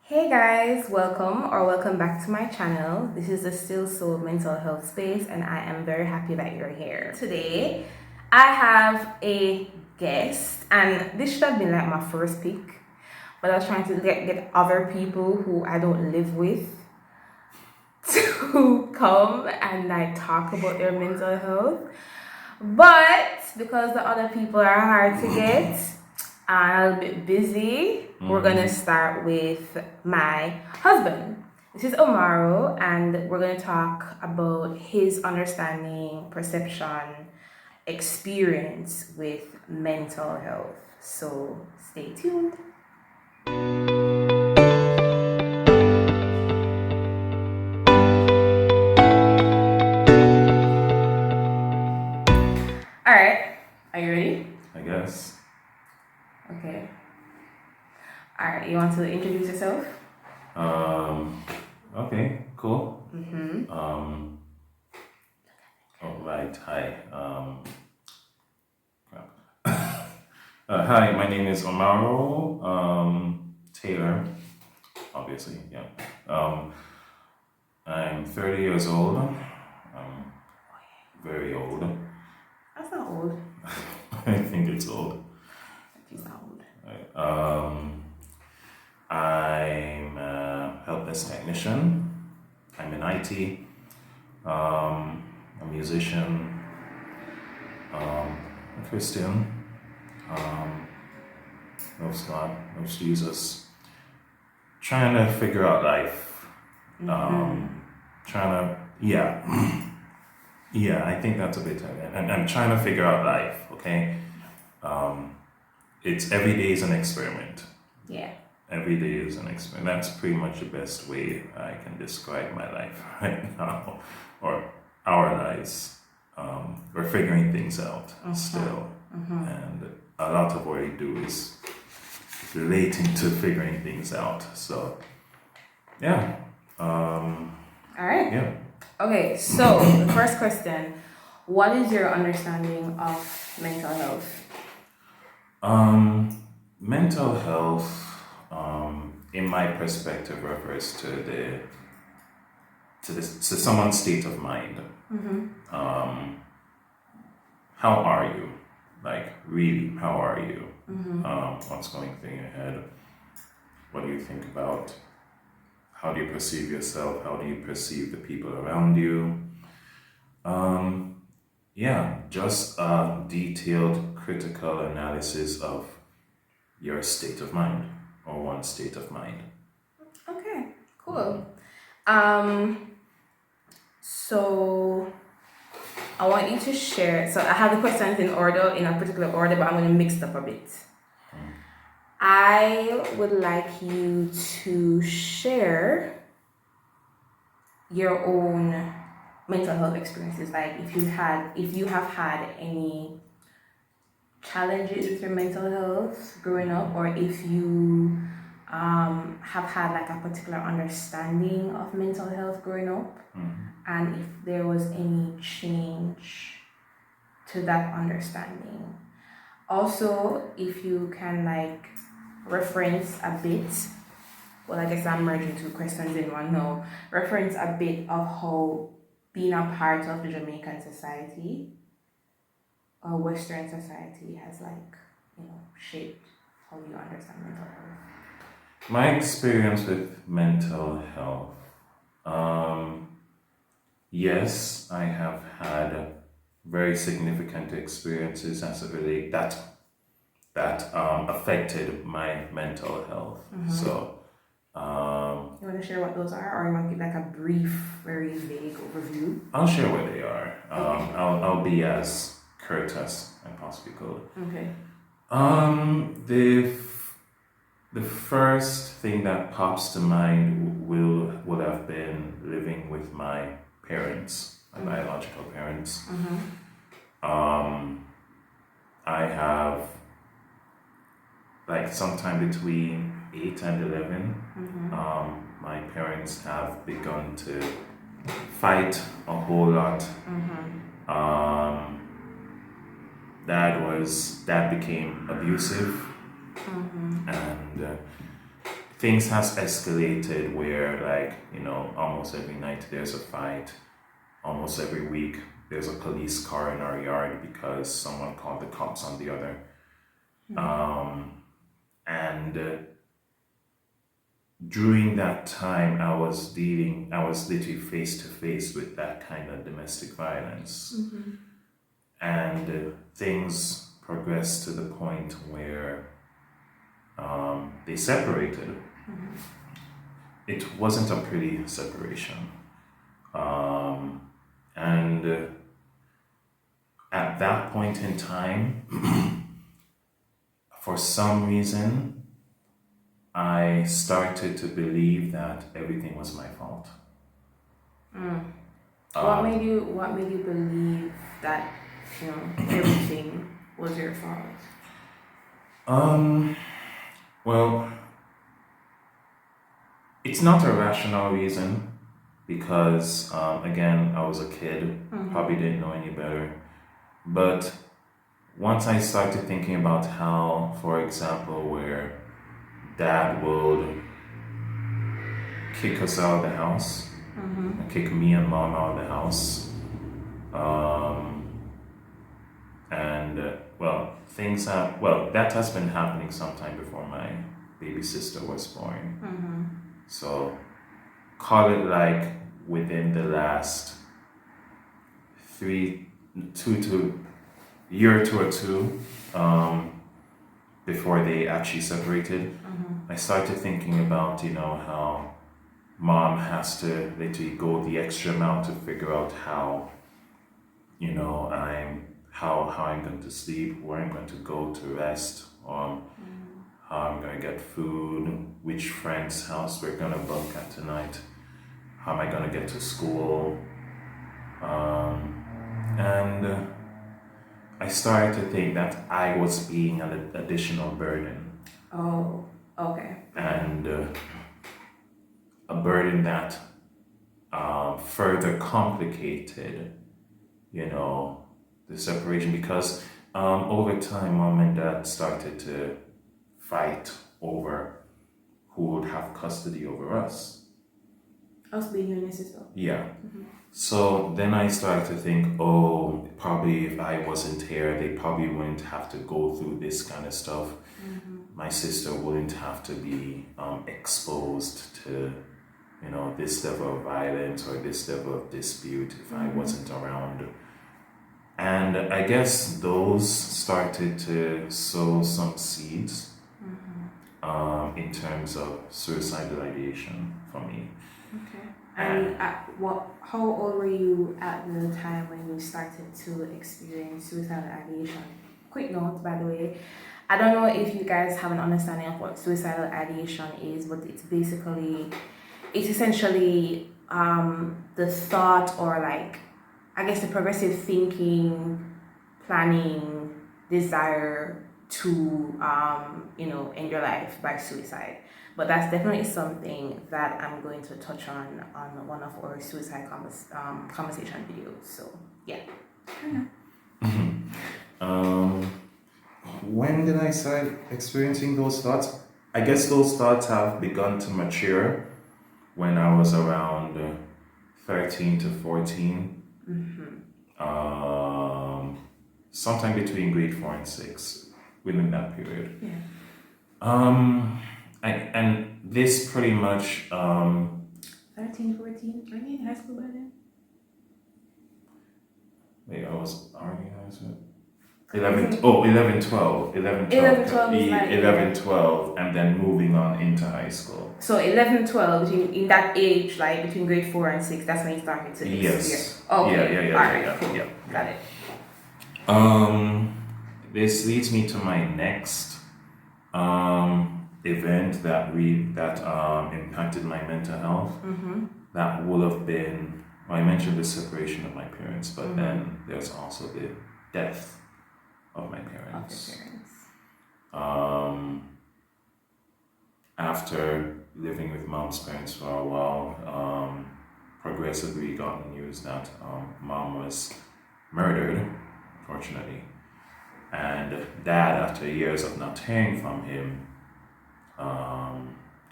Hey guys, welcome back to my channel. This is the Still Soul Mental Health Space, and I am very happy that you're here. Today, I have a guest, and this should have been like my first pick, but I was trying to get other people who I don't live with to come and like talk about their mental health. But because the other people are hard to get and a bit busy, we're gonna start with my husband. This is Omaro, and we're gonna talk about his understanding, perception, experience with mental health. So stay tuned. All right, are you ready? I guess. Okay. All right, you want to introduce yourself? Okay, cool. Mm-hmm. All right, hi. Crap. Hi, my name is Omaro Taylor, obviously, yeah. I'm 30 years old. I'm very old. That's not old. I think it's old. He's not old. Right. I'm a help desk technician. I'm in IT. A musician. A Christian. Loves God, loves Jesus. Trying to figure out life. Trying to, yeah. Yeah, I think that's a bit of it. And I'm trying to figure out life, okay? It's every day is an experiment. Yeah. Every day is an experiment. That's pretty much the best way I can describe my life right now, or our lives. We're figuring things out still, and a lot of what we do is relating to figuring things out. So, yeah. All right. Yeah. Okay, so the first question: what is your understanding of mental health? Mental health, in my perspective, refers to someone's state of mind. How are you? Like, really, how are you? What's going through your head? What do you think about? How do you perceive yourself? How do you perceive the people around you? Yeah, just a detailed critical analysis of your state of mind, or one state of mind. Okay, cool. So I want you to share. So I have the questions in order, in a particular order, but I'm going to mix it up a bit. I would like you to share your own mental health experiences. Like if you have had any challenges with your mental health growing up, or if you have had like a particular understanding of mental health growing up, and if there was any change to that understanding. Also, if you can like reference a bit, well, I guess I'm merging two questions in one now. Reference a bit of how being a part of the Jamaican society or Western society has like, shaped how you understand mental health. My experience with mental health. Yes, I have had very significant experiences as it relate that affected my mental health. So, You want to share what those are, or you want to give like a brief, very vague overview? I'll share what they are. I'll be as curt as I possibly could. Okay. The first thing that pops to mind would have been living with my parents, my biological parents. I have, like, sometime between 8 and 11, my parents have begun to fight a whole lot. Dad became abusive, and things has escalated where, like, almost every night there's a fight. Almost every week there's a police car in our yard because someone called the cops on the other. And during that time, I was literally face to face with that kind of domestic violence. And things progressed to the point where they separated. It wasn't a pretty separation. And at that point in time, for some reason, I started to believe that everything was my fault. What made you believe that everything was your fault? Well, it's not a rational reason because again, I was a kid, probably didn't know any better. But once I started thinking about how, for example, where dad would kick us out of the house, kick me and mom out of the house, and that has been happening sometime before my baby sister was born. So call it like within the last year or two, before they actually separated, I started thinking about, how mom has to literally go the extra mile to figure out how, how I'm going to sleep, where I'm going to go to rest, how I'm going to get food, which friend's house we're going to bunk at tonight, how am I going to get to school, and I started to think that I was being an additional burden. Oh, okay. And a burden that further complicated, the separation, because over time, mom and dad started to fight over who would have custody over us. Us being you and your sister? Yeah. So then I started to think, probably if I wasn't here, they probably wouldn't have to go through this kind of stuff. My sister wouldn't have to be exposed to, this level of violence or this level of dispute if I wasn't around. And I guess those started to sow some seeds in terms of suicidal ideation for me. Okay. And how old were you at the time when you started to experience suicidal ideation? Quick note, by the way, I don't know if you guys have an understanding of what suicidal ideation is, but it's essentially the thought, or like, I guess, the progressive thinking, planning, desire to end your life by suicide. But that's definitely something that I'm going to touch on one of our suicide conversation videos. So yeah. When did I start experiencing those thoughts? I guess those thoughts have begun to mature when I was around 13 to 14. Sometime between grade 4 and 6, within that period. Yeah. And this pretty much 13, 14? Were you in high school by then? Wait, I was already in high school. 11, 12. 11, 12. 11, 12 is like, 11, 12, and then moving on into high school. So 11, 12, in that age, like between grade 4 and 6, that's when you started to experience. Yes. Okay. Yeah. Alright, cool. Yeah. Got it. This leads me to my next event that impacted my mental health. That would have been, I mentioned the separation of my parents, but then there's also the death of my parents. Of your parents. After living with mom's parents for a while, progressively got news that mom was murdered, fortunately. And dad, after years of not hearing from him,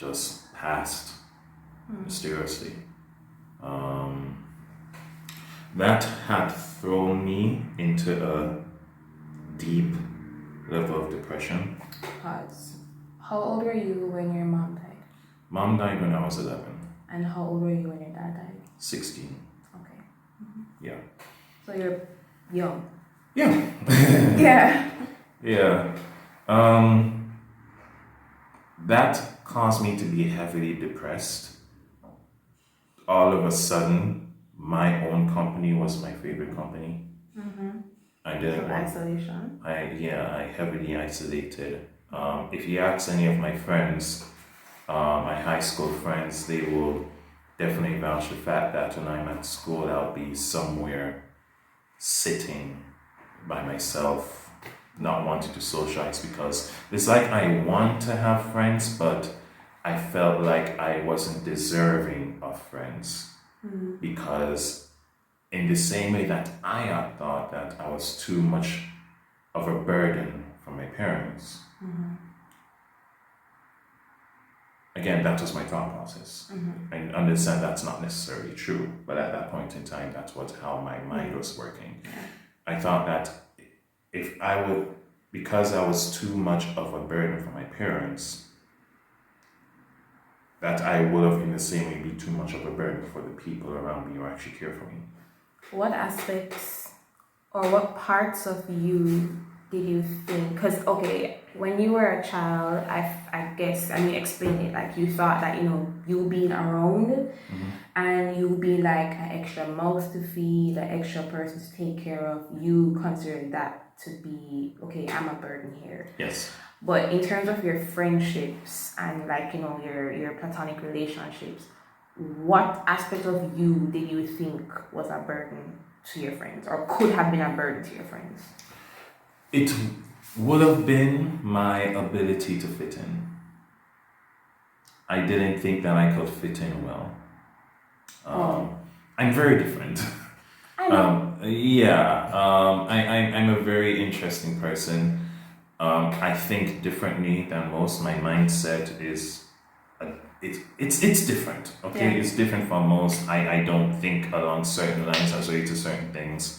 just passed mysteriously. That had thrown me into a deep level of depression. Pause. How old were you when your mom died? Mom died when I was 11. And how old were you when your dad died? 16. Okay. Yeah. So you're young. Yeah. Yeah. Yeah. That caused me to be heavily depressed. All of a sudden, my own company was my favorite company. I didn't So want. isolation. I heavily isolated. If you ask any of my friends, my high school friends, they will definitely vouch the fact that when I'm at school, I'll be somewhere sitting by myself, not wanting to socialize, because it's like I want to have friends, but I felt like I wasn't deserving of friends, because in the same way that I had thought that I was too much of a burden for my parents. Again, that was my thought process. I understand that's not necessarily true, but at that point in time, that's how my mind was working. I thought that if I would, because I was too much of a burden for my parents, that I would have in the same way be too much of a burden for the people around me who actually care for me. What aspects or what parts of you did you think? Because, okay, when you were a child, I guess, and you explained it, like you thought that, you being around and you be like an extra mouth to feed, an extra person to take care of, you considered that to be, okay, I'm a burden here. Yes. But in terms of your friendships and like, your platonic relationships, what aspect of you did you think was a burden to your friends or could have been a burden to your friends? It would have been my ability to fit in. I didn't think that I could fit in well. I'm very different. I know. I'm a very interesting person. I think differently than most. My mindset is it's different. Okay, Yeah. it's different from most. I don't think along certain lines as relate to certain things.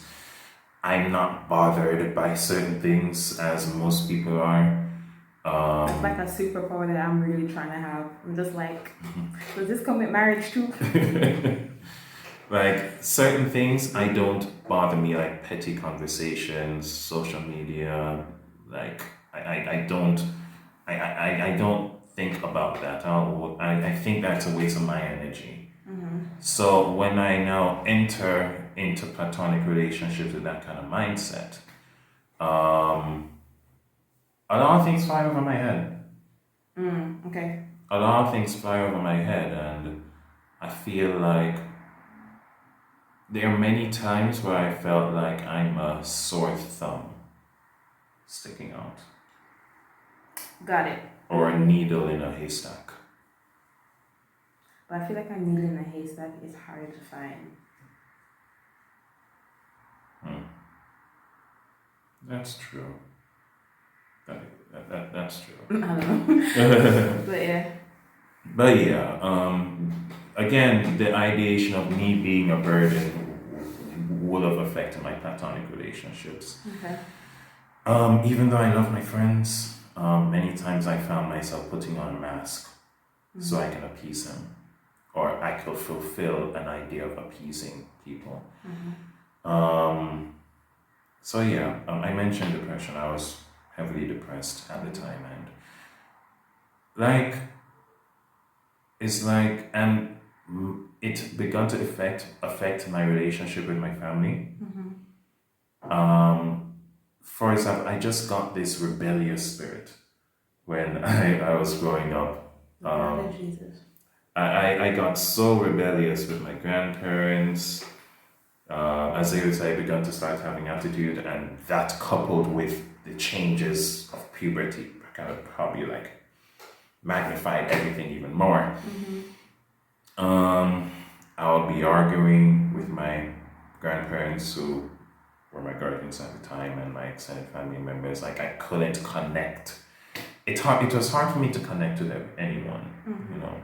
I'm not bothered by certain things as most people are. It's like a superpower that I'm really trying to have. I'm just like, does this come with marriage too? Like certain things I don't bother me, like petty conversations, social media, like I don't think about that. I think that's a waste of my energy. So when I now enter into platonic relationships with that kind of mindset, a lot of things fly over my head. Okay. A lot of things fly over my head, and I feel like there are many times where I felt like I'm a sore thumb sticking out. Got it. Or a needle in a haystack. But I feel like a needle in a haystack is hard to find. That's true. That's true. I don't know. But yeah. But yeah, again, the ideation of me being a burden would have affected my platonic relationships. Okay. Even though I love my friends, many times I found myself putting on a mask so I can appease them, or I could fulfill an idea of appeasing people. So yeah, I mentioned depression. I was heavily depressed at the time, and it began to affect my relationship with my family. For example, I just got this rebellious spirit when I was growing up. Jesus. I got so rebellious with my grandparents. As they would say, I began to start having attitude, and that coupled with the changes of puberty kind of probably like magnified everything even more. I would be arguing with my grandparents, who were my guardians at the time, and my extended family members. Like I couldn't connect it was hard for me to connect with anyone, you know.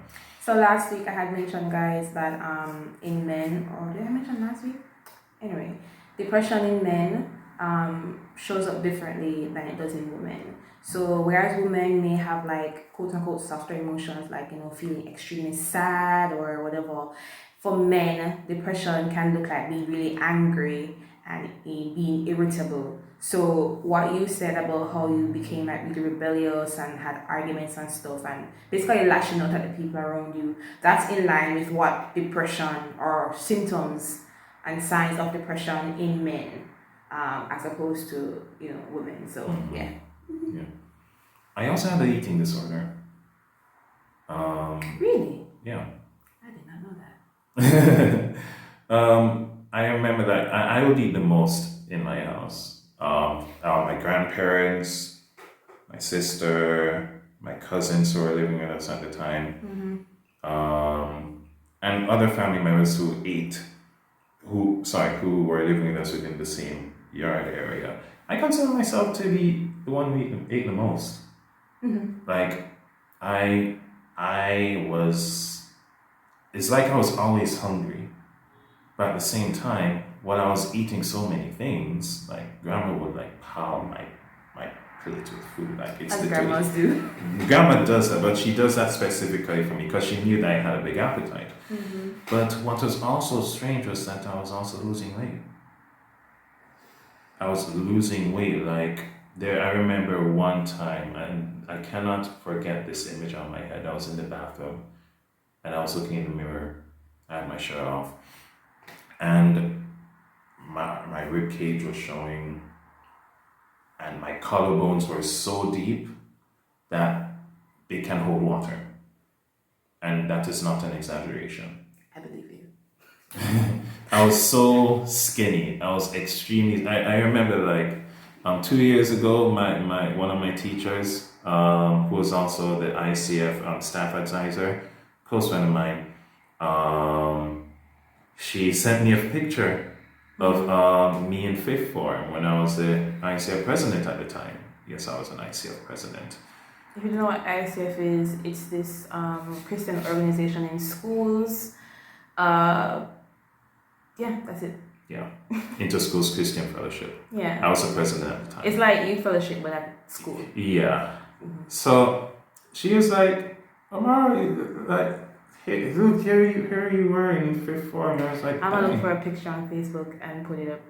So last week I had mentioned, guys, that in men, or did I mention last week? Anyway, depression in men shows up differently than it does in women. So whereas women may have like quote unquote softer emotions, like feeling extremely sad or whatever, for men depression can look like being really angry and being irritable. So what you said about how you became like really rebellious and had arguments and stuff and basically lashing out at the people around you, that's in line with what depression or symptoms and signs of depression in men, as opposed to women. So yeah. Yeah. I also had an eating disorder. Really? Yeah. I did not know that. I remember that I would eat the most in my house. My grandparents, my sister, my cousins who were living with us at the time, and other family members who were living with us within the same yard area. I consider myself to be the one who ate the most. Like, I was. It's like I was always hungry, but at the same time, when I was eating so many things, like grandma would like pound my plate with food. Like it's As literally. grandmas do. Grandma does that, but she does that specifically for me because she knew that I had a big appetite. But what was also strange was that I was also losing weight. I was losing weight. Like I remember one time, and I cannot forget this image on my head. I was in the bathroom, and I was looking in the mirror. I had my shirt off, and my rib cage was showing, and my collarbones were so deep that they can hold water, and that is not an exaggeration. I believe you. I was so skinny. I was extremely. I remember like 2 years ago, my one of my teachers, who was also the ICF staff advisor, close friend of mine, she sent me a picture of me in fifth form when I was the ICF president at the time. Yes, I was an ICF president. If you don't know what ICF is, it's this Christian organization in schools. Yeah, that's it. Yeah, Interschools Christian Fellowship. Yeah. I was the president at the time. It's like youth fellowship, but at school. Yeah. So she was like, Omaro, like, hey, look, here you were in fifth form. And I was like, I'm gonna look for a picture on Facebook and put it up.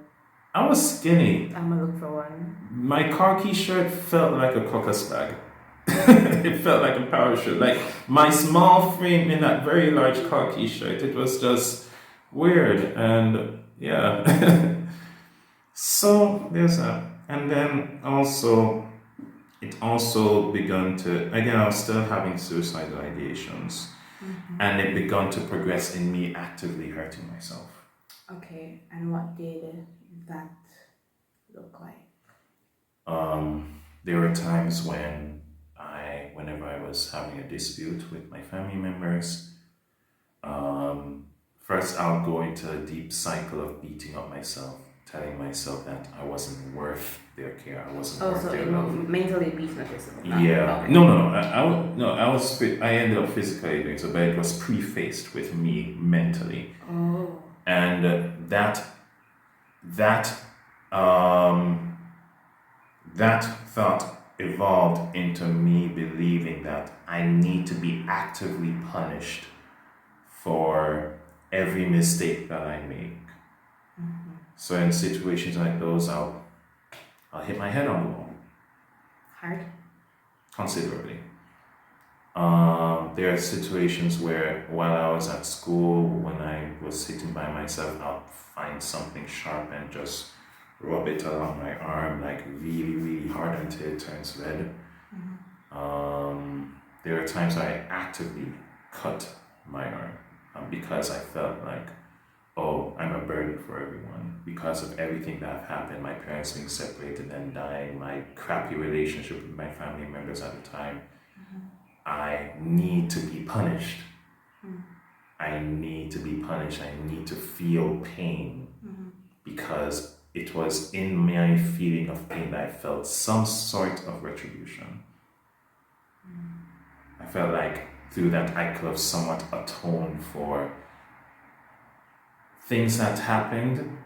I was skinny. I'm gonna look for one. My khaki shirt felt like a caucus bag. It felt like a parachute. Like my small frame in that very large khaki shirt. It was just weird. And yeah. So there's that. And then also, it also begun to, again, I was still having suicidal ideations. And it began to progress in me actively hurting myself. Okay, and what did that look like? There were times whenever I was having a dispute with my family members, first I'll go into a deep cycle of beating up myself, telling myself that I wasn't worth their care, I wasn't worth their love. Mentally beating up yourself. Yeah. Okay. I ended up physically doing so, but it was prefaced with me mentally. Oh. And that thought evolved into me believing that I need to be actively punished for every mistake that I make. So in situations like those, I'll hit my head on the wall. Hard? Considerably. There are situations where while I was at school, when I was sitting by myself, I'll find something sharp and just rub it along my arm like really, really hard until it turns red. There are times I actively cut my arm because I felt like, oh, I'm a burden for everyone. Because of everything that happened, my parents being separated and dying, my crappy relationship with my family members at the time, I need to be punished. I need to be punished. I need to feel pain because it was in my feeling of pain that I felt some sort of retribution. felt like through that I could have somewhat atoned for things that happened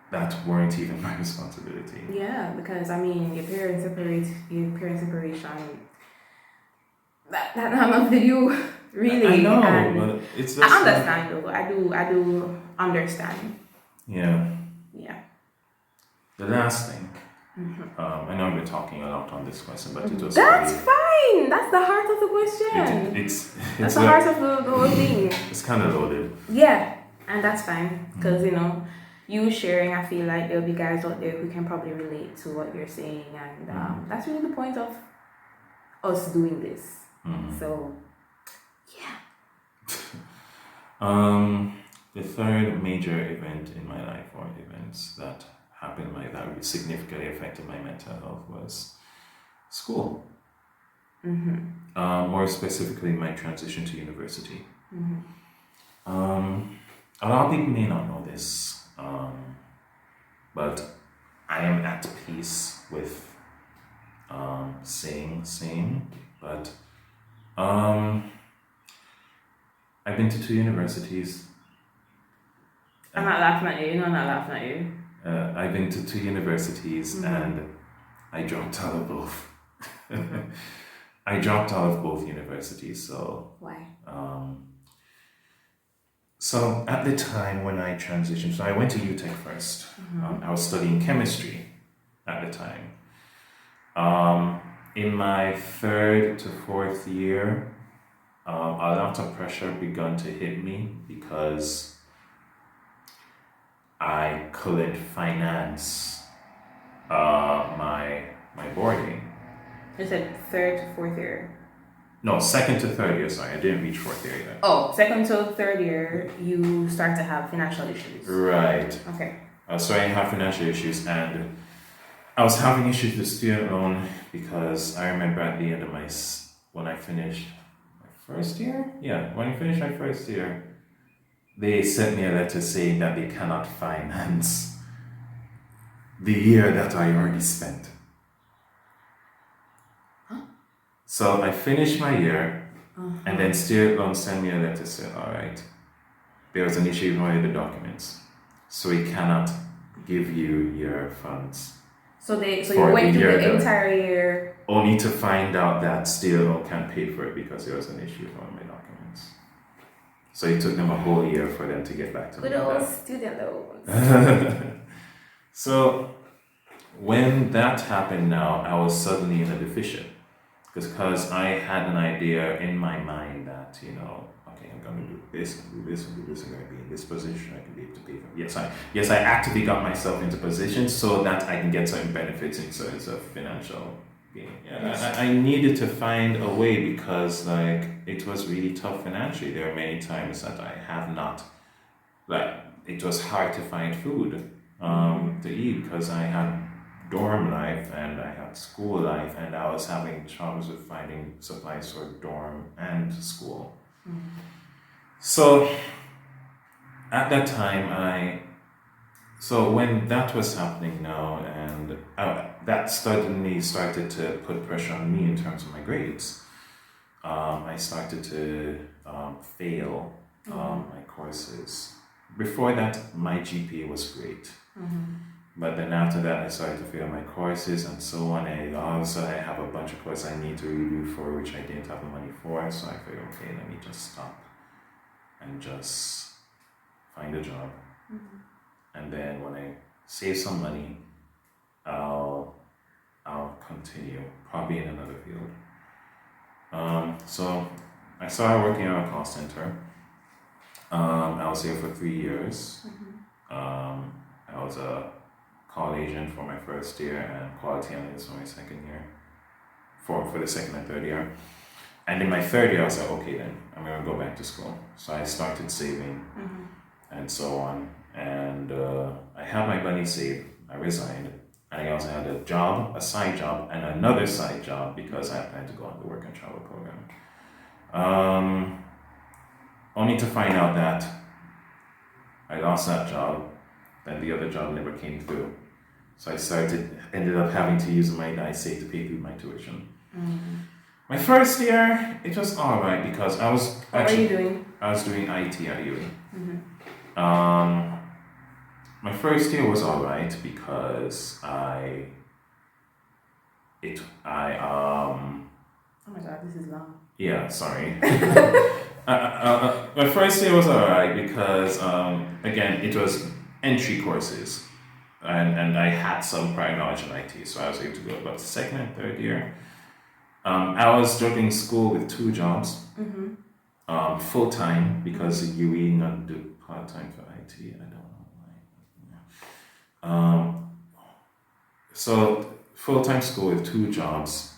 that weren't even my responsibility. Yeah, because I mean, your parents separation, that not much to you, really. I know, and but it's just I understand though. I do understand. yeah. Yeah. The last thing, I know we're talking a lot on this question, but it was That's really, fine. That's the heart of the question. it's That's the heart of the whole thing. it's kind of loaded. Yeah, and that's fine because you sharing. I feel like there'll be guys out there who can probably relate to what you're saying, and that's really the point of us doing this. So, yeah. The third major event in my life, or events that happened that significantly affected my mental health, was school. More specifically, my transition to university. A lot of people may not know this, but I am at peace with saying same, but I've been to 2 universities. I'm not laughing at you. You know I'm not laughing at you. I've been to 2 universities and I dropped out of both. I dropped out of both universities, so... Why? So at the time when I transitioned, so I went to UTech first. I was studying chemistry at the time. In my 3rd to 4th year, a lot of pressure began to hit me because I couldn't finance my boarding. You said 3rd to 4th year. No, 2nd to 3rd year, sorry. I didn't reach 4th year yet. Oh, 2nd to 3rd year, you start to have financial issues. Right. Okay. I was starting to have financial issues, and I was having issues with student loan because I remember at the end of when I finished my 1st year? Yeah, when I finished my 1st year, they sent me a letter saying that they cannot finance the year that I already spent. So I finished my year, and then student loan sent me a letter saying, all right, there was an issue with one of the documents, so we cannot give you your funds. So you went through the entire year. Only to find out that student loan can't pay for it because there was an issue with one of my documents. So it took them a whole year for them to get back to me. Good old student loans. So when that happened now, I was suddenly in a deficit. Because I had an idea in my mind that, okay, I'm going to do this, and do this, and do this, I'm going to be in this position, I can be able to pay for it. Yes, I actively got myself into position so that I can get certain benefits in terms of financial gain. Yeah, I needed to find a way because, it was really tough financially. There are many times that I have not, it was hard to find food to eat because I had dorm life and I had school life, and I was having troubles with finding supplies for dorm and school. So at that time so when that was happening now, and that suddenly started to put pressure on me in terms of my grades. I started to fail my courses. Before that, my GPA was great. But then after that, I started to fail my courses and so on. And also, I have a bunch of courses I need to review for, which I didn't have the money for. So I figured, okay, let me just stop and just find a job. And then when I save some money, I'll continue, probably in another field. So I started working at a call center. I was here for 3 years. I was a call agent for my 1st year and quality analyst for my 2nd year, for the 2nd and 3rd year. And in my 3rd year, I was like, okay, then I'm going to go back to school. So I started saving and so on. And I had my money saved. I resigned. And I also had a job, a side job, and another side job because I planned to go on the work and travel program. Only to find out that I lost that job, then the other job never came through. So I ended up having to use the money that I saved to pay through my tuition. My first year, it was alright because I was What were you doing? I was doing IT at uni. Mm-hmm. My first year was alright because Oh my god, this is long. yeah, sorry. My first year was alright because again it was entry courses, and I had some prior knowledge in IT, so I was able to go. But second and third year, I was juggling school with two jobs, full time because you really not do part time for IT. I don't know why. So full time school with two jobs.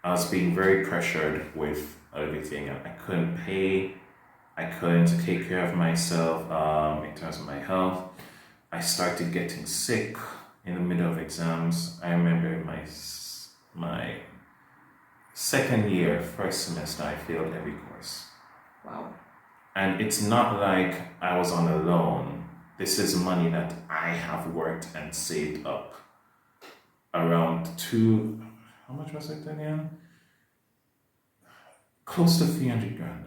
I was being very pressured with everything. I couldn't pay. I couldn't take care of myself in terms of my health. I started getting sick in the middle of exams. I remember my second year, first semester, I failed every course. Wow. And it's not like I was on a loan. This is money that I have worked and saved up. Around how much was it again? Close to 300 grand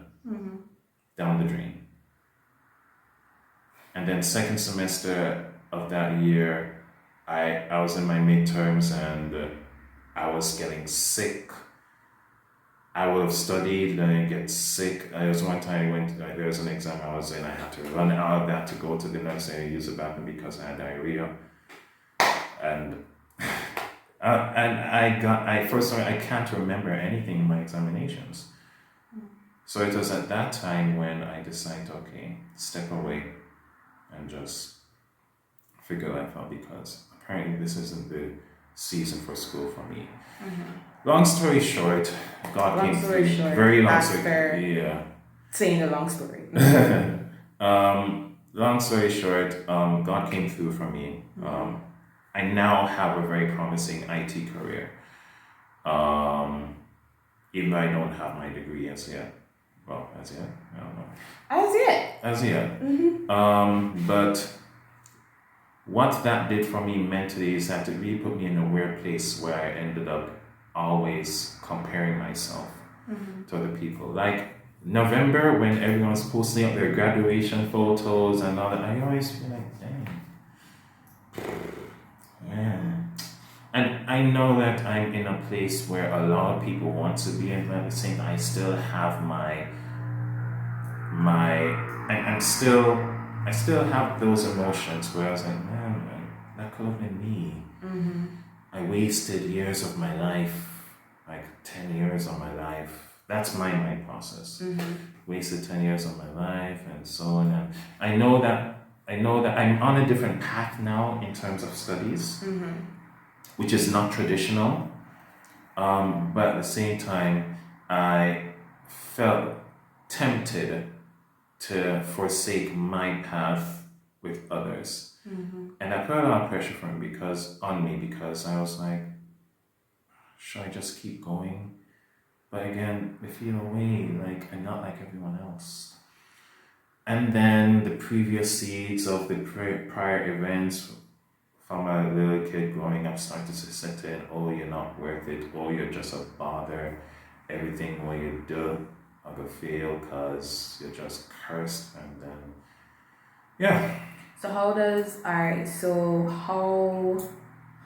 down the drain. And then second semester of that year, I was in my midterms and I was getting sick. I would have studied, then I get sick. There was one time there was an exam I was in, I had to run out, I had to go to the nurse and use the bathroom because I had diarrhea. And I can't remember anything in my examinations. So it was at that time when I decided, okay, step away and just figure life out because apparently this isn't the season for school for me. Long story short, God came through. Very long story. Yeah. Saying a long story. Long story short, God came through for me. I now have a very promising IT career. Even though I don't have my degree as yet. Well, as yet, I don't know. As yet. But what that did for me mentally is that it really put me in a weird place where I ended up always comparing myself to other people. Like November, when everyone's posting up their graduation photos and all that, I always feel like, dang. Man. And I know that I'm in a place where a lot of people want to be, and at the same time, I still have I still have those emotions where I was like, man, that could have been me. I wasted years of my life, like 10 years of my life. That's my process. Wasted 10 years of my life and so on. And I know that I'm on a different path now in terms of studies, which is not traditional. But at the same time, I felt tempted to forsake my path with others. And I put a lot of pressure on me because I was like, should I just keep going? But again, I feel away, like I'm not like everyone else. And then the previous seeds of the prior events from a little kid growing up started to set in, oh, you're not worth it, oh, you're just a bother, everything what you do, I'm gonna fail because you're just cursed, and then, yeah.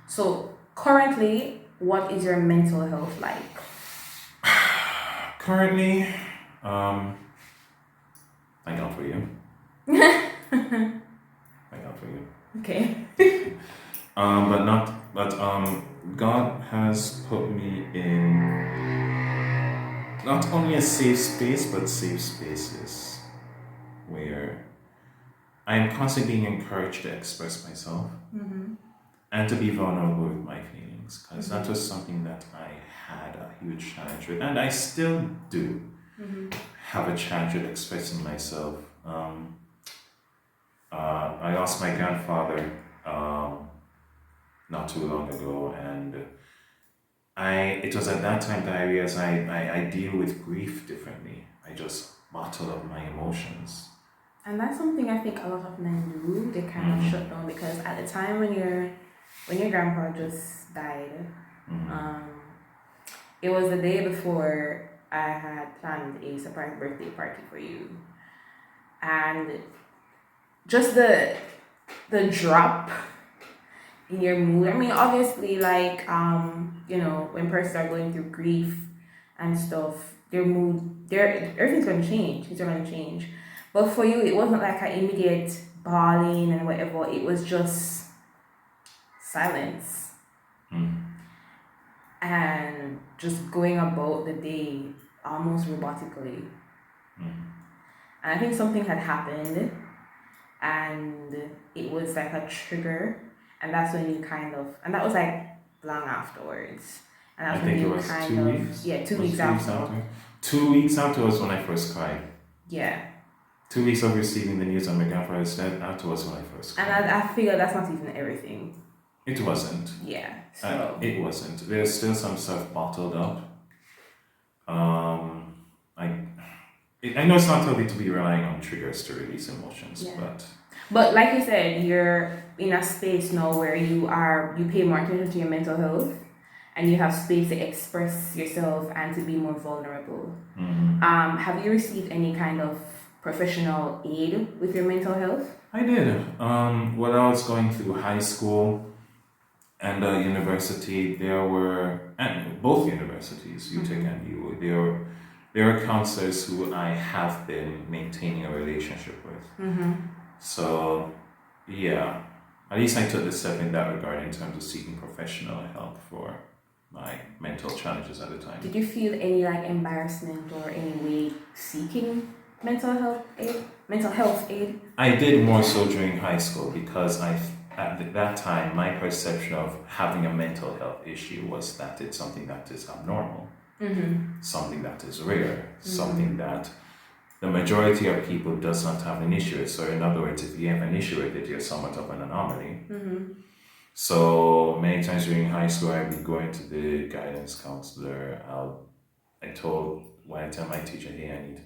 So currently, what is your mental health like? Currently, thank God for you. Thank God for you. Okay. God has put me in not only a safe space, but safe spaces where I am constantly being encouraged to express myself and to be vulnerable with my feelings, because that was something that I had a huge challenge with, and I still do have a challenge with expressing myself. I lost my grandfather not too long ago, and it was at that time that I realized I deal with grief differently. I just bottle up my emotions. And that's something I think a lot of men do. They kind of shut down because at the time when your grandpa just died, It was the day before I had planned a surprise birthday party for you, and just the drop in your mood. I mean, obviously, like when persons are going through grief and stuff, their mood, their everything's gonna change. Things are gonna change. But for you, it wasn't like an immediate bawling and whatever. It was just silence Mm. and just going about the day almost robotically. Mm. And I think something had happened, and it was like a trigger, and that's when you and that was like long afterwards, and I that's when think it you was kind 2 of weeks. yeah, two Was weeks 2 weeks after. after? 2 weeks after was when I first cried. Yeah, 2 weeks of receiving the news on my grandfather's death, after was when I first cried. and I figure that's not even everything. It wasn't. Yeah, so It wasn't. There's still some stuff bottled up. I know it's not healthy to be relying on triggers to release emotions, Yeah. but like you said, you're in a space now where you pay more attention to your mental health, and you have space to express yourself and to be more vulnerable. mhm. Have you received any kind of professional aid with your mental health? I did. When I was going through high school and university, and both universities, UTech and U, there were counselors who I have been maintaining a relationship with. Mm-hmm. So, yeah, at least I took the step in that regard in terms of seeking professional help for my mental challenges at the time. Did you feel any like embarrassment or any way seeking mental health aid? I did more so during high school because at that time my perception of having a mental health issue was that it's something that is abnormal, Mm-hmm. something that is rare, something that the majority of people does not have an issue with. So in other words, if you have an issue with it, you're somewhat of an anomaly. Mm-hmm. So many times during high school, I'd be going to the guidance counselor. When I tell my teacher, hey, I need,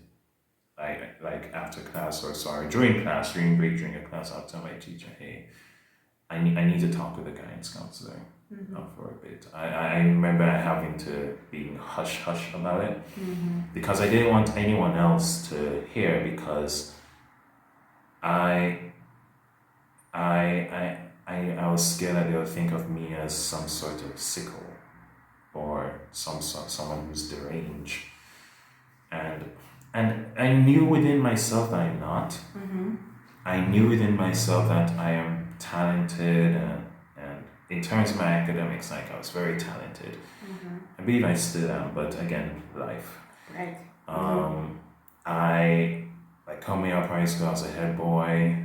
like after class or sorry, during class, during break, during a class, I'll tell my teacher, hey, I need to talk with the guidance counselor for a bit. I remember having to be hush about it because I didn't want anyone else to hear because I was scared that they would think of me as some sort of sickle or someone who's deranged, and I knew within myself that I'm not. Mm-hmm. I knew within myself that I am talented, and in terms of my academics, like I was very talented. Mm-hmm. I believe I still am, but again, life. Right. I coming up high school, I was a head boy.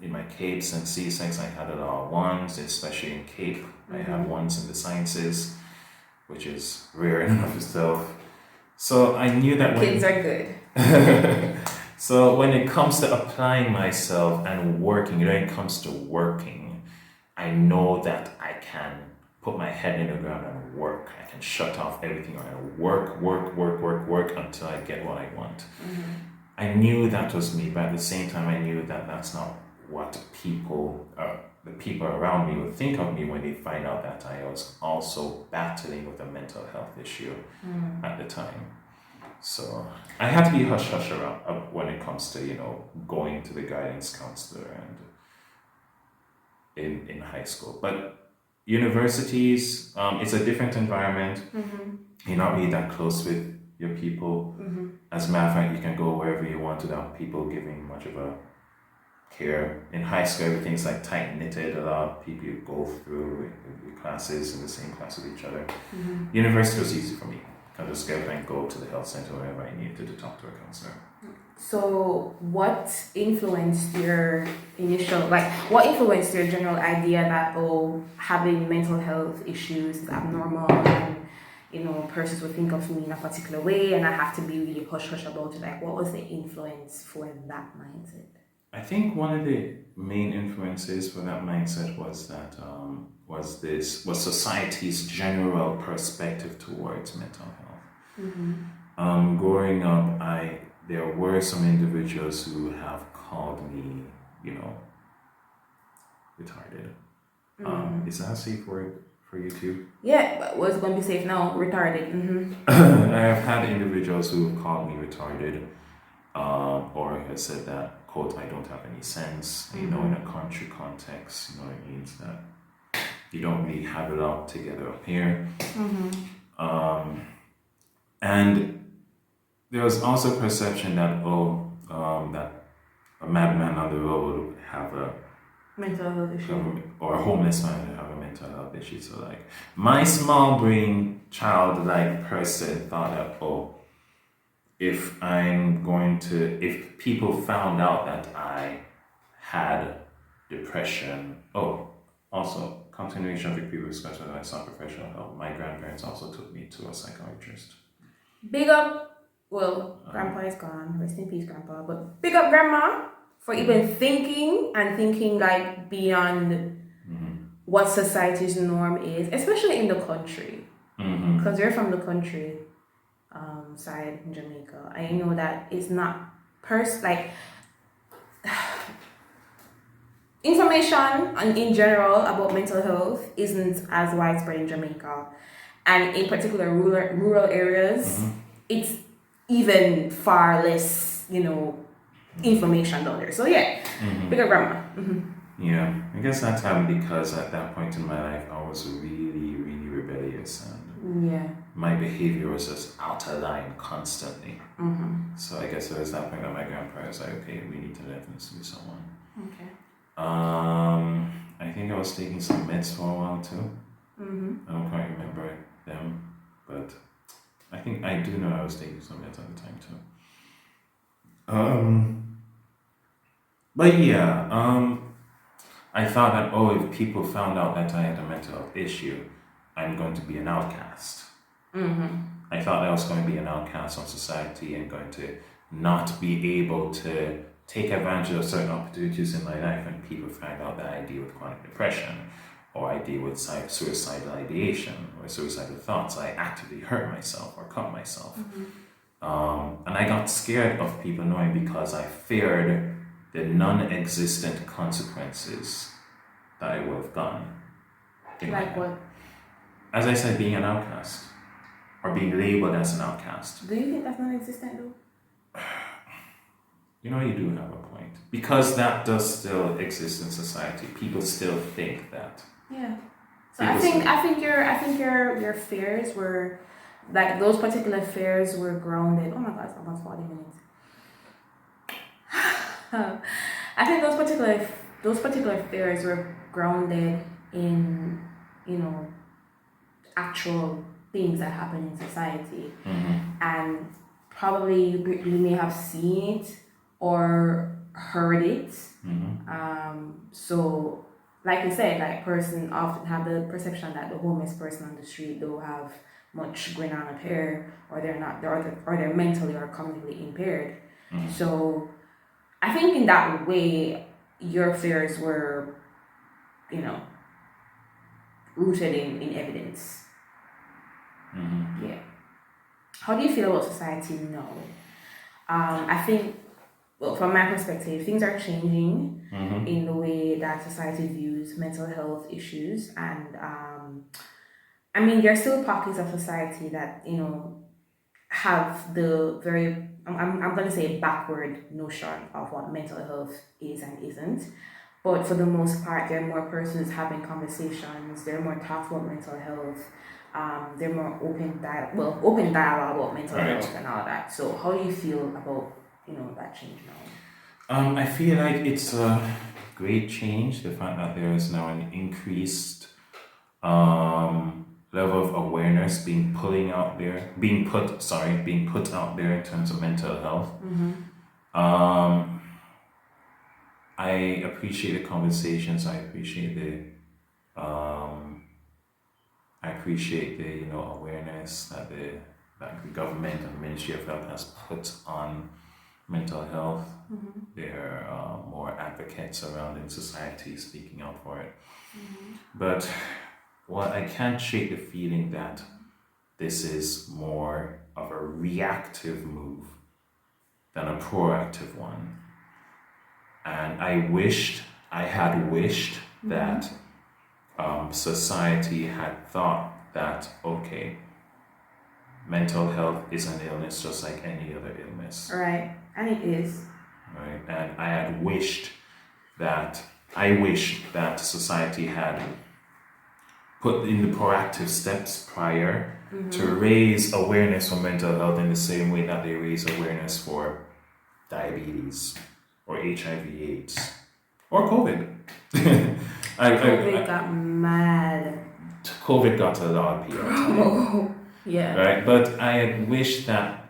In my capes and C-sex, I had a lot of ones, especially in cape. I had ones in the sciences, which is rare in and of itself. So I knew that Kids are good. So when it comes to applying myself and working, when it comes to working, I know that I can put my head in the ground and work. I can shut off everything and work until I get what I want. I knew that was me, but at the same time, I knew that that's not what the people around me would think of me when they find out that I was also battling with a mental health issue at the time. So I had to be hush around when it comes to going to the guidance counselor and in high school. But universities, it's a different environment. You're not really that close with your people. As a matter of fact, you can go wherever you want without people giving much of a care. In high school, everything's like tight knitted. A lot of people you go through your classes in the same class with each other. University was easy for me. I could just get up and go to the health center wherever I needed to talk to a counselor. So, what influenced your general idea that having mental health issues is abnormal, and persons would think of me in a particular way, and I have to be really hush about it? Like, what was the influence for that mindset? I think one of the main influences for that mindset was that was society's general perspective towards mental health. Growing up, there were some individuals who have called me, retarded. Is that a safe word for you too? Yeah, but what's going to be safe now? Retarded. Mm-hmm. I have had individuals who have called me retarded, or have said that, quote, I don't have any sense. And, in a country context, it means that you don't really have it all together up here. And there was also perception that, that a madman on the road would have a mental health issue. Or a homeless man would have a mental health issue. So, like, my small brain, childlike person thought that, if people found out that I had depression, also, continuation of the previous discussion, I saw professional help. My grandparents also took me to a psychiatrist. Big up, grandpa is gone, rest in peace, grandpa, but big up grandma for even thinking like beyond what society's norm is, especially in the country. Because you're from the country side in Jamaica. I know that it's not information in general about mental health isn't as widespread in Jamaica, and in particular rural areas, it's even far less, information down there. So yeah, bigger grandma. Yeah, I guess that's happened because at that point in my life, I was really, really rebellious, and my behavior was just out of line constantly. So I guess it was that point that my grandpa was like, okay, we need to definitely see someone. Okay. I think I was taking some meds for a while too. I don't quite remember them, but I think I do know I was taking some meds at the time too. But yeah, I thought that, if people found out that I had a mental health issue, I'm going to be an outcast. I thought I was going to be an outcast on society and going to not be able to take advantage of certain opportunities in my life when people find out that I deal with chronic depression, or I deal with suicidal ideation or suicidal thoughts. I actively hurt myself or cut myself. And I got scared of people knowing because I feared the non-existent consequences that I would have gotten. Like what? As I said, being an outcast or being labeled as an outcast. Do you think that's non-existent though? You do have a point. Because that does still exist in society. People still think that. Yeah. So I think your fears were, like, those particular fears were grounded. Oh my God, it's almost 40 minutes. I think those particular fears were grounded in, actual things that happen in society. And probably you may have seen it or heard it. So, like you said, like, person often have the perception that the homeless person on the street don't have much going on up here, or they're mentally or cognitively impaired. So I think in that way your fears were, rooted in evidence. Yeah. How do you feel about society now? I think, from my perspective, things are changing in the way that society views mental health issues, and there are still pockets of society that have the very I'm going to say backward notion of what mental health is and isn't. But for the most part, there are more persons having conversations. There are more talks about mental health. There are more open dialogue about mental health and all that. So how do you feel about that change now? I feel like it's a great change. The fact that there is now an increased level of awareness being put out there in terms of mental health. I appreciate the conversations. I appreciate the awareness that the government and Ministry of Health has put on mental health. There are more advocates around in society speaking out for it. But I can't shake the feeling that this is more of a reactive move than a proactive one. And I had wished that society had thought that, okay, mental health is an illness just like any other illness. Right. And it is. Right. And I wish that society had put in the proactive steps prior to raise awareness for mental health in the same way that they raise awareness for diabetes or HIV/AIDS or COVID. COVID got mad. COVID got a lot of PR time. Oh, yeah. Right, but I had wished that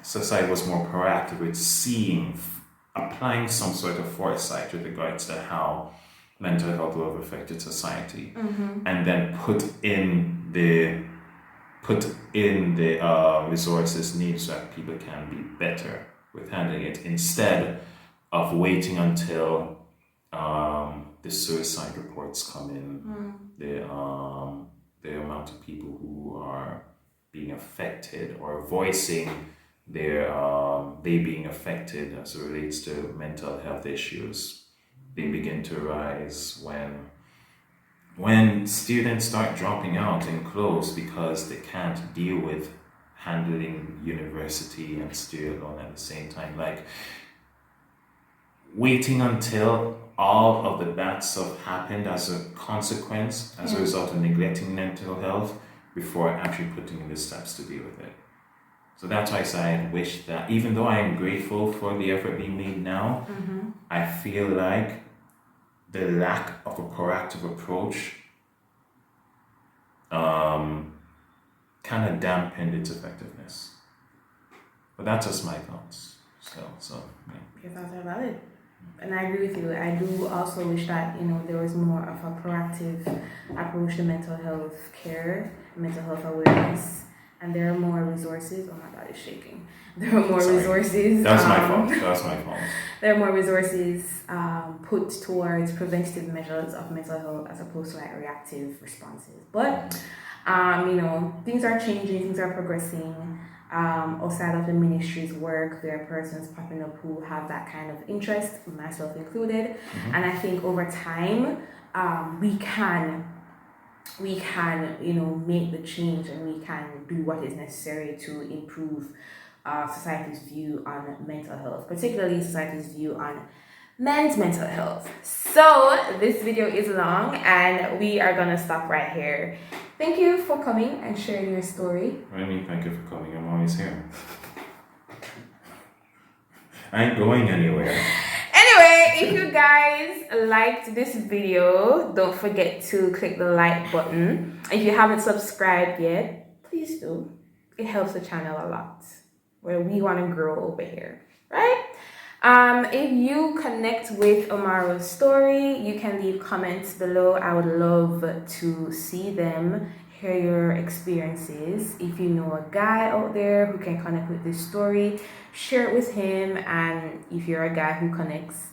society was more proactive with applying some sort of foresight with regards to how mental health will have affected society, and then put in the resources needed so that people can be better with handling it, instead of waiting until the suicide reports come in, the amount of people who are being affected or voicing they being affected as it relates to mental health issues. They begin to rise when students start dropping out in close because they can't deal with handling university and student loan at the same time. Like waiting until all of that stuff happened as a consequence, as a result of neglecting mental health, before actually putting in the steps to deal with it. So that's why I say I wish that, even though I am grateful for the effort being made now, I feel like the lack of a proactive approach kind of dampened its effectiveness. But that's just my thoughts. So yeah. Your thoughts are valid. And I agree with you. I do also wish that, there was more of a proactive approach to mental health care, mental health awareness, and there are more resources. Oh my God, it's shaking. There are more resources. That's my fault. There are more resources put towards preventative measures of mental health as opposed to like reactive responses. But, things are changing, things are progressing. Outside of the ministry's work, there are persons popping up who have that kind of interest, myself included. And I think over time, we can make the change, and we can do what is necessary to improve society's view on mental health, particularly society's view on men's mental health. So this video is long and we are gonna stop right here. Thank you for coming and sharing your story. Thank you for coming. I'm always here. I ain't going anywhere. Anyway, if you guys liked this video, don't forget to click the like button. If you haven't subscribed yet, please do. It helps the channel a lot. Where we want to grow over here, right? If you connect with Omaro's story, you can leave comments below. I would love to see them, hear your experiences. If you know a guy out there who can connect with this story, share it with him. And if you're a guy who connects,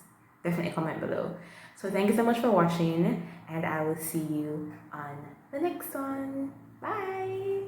definitely comment below. So thank you so much for watching, and I will see you on the next one. Bye.